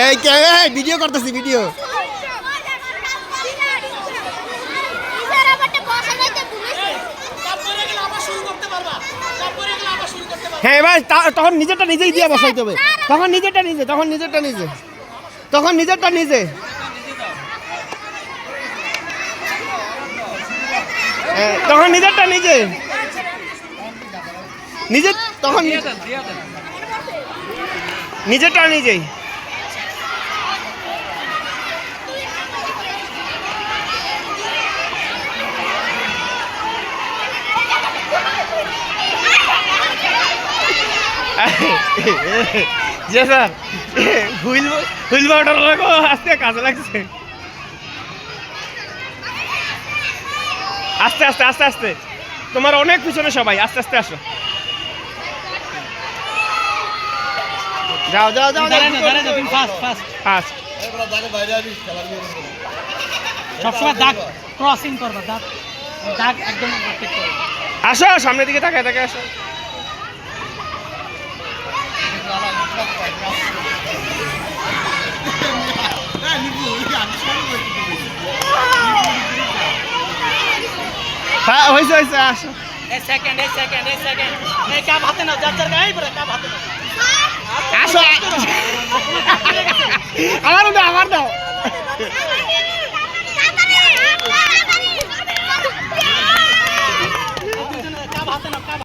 এই কে ভিডিও করতেছি ভিডিও। হ্যাঁ এবার তখন নিজেরটা নিজেই দিয়ে বসাইতে হবে। তখন নিজেরটা নিজে তখন নিজেরটা নিজে তখন নিজেরটা নিজে তখন নিজেরটা নিজে নিজে তখন নিজেরটা নিজেই। জি স্যার হুইল বাউটার আজকে কাজে লাগছে। আস্তে আস্তে আস্তে আস্তে তোমার অনেক পিছনে সবাই আস্তে আস্তে আসো। যাও যাও যাও ফাস্ট সবসময় দাগ ক্রসিং করবা, দাগ একদম আসো সামনের দিকে তাকায় তাকায় আসো। হ্যাঁ হয়েছে হয়েছে আসো। আসো আমার দাও।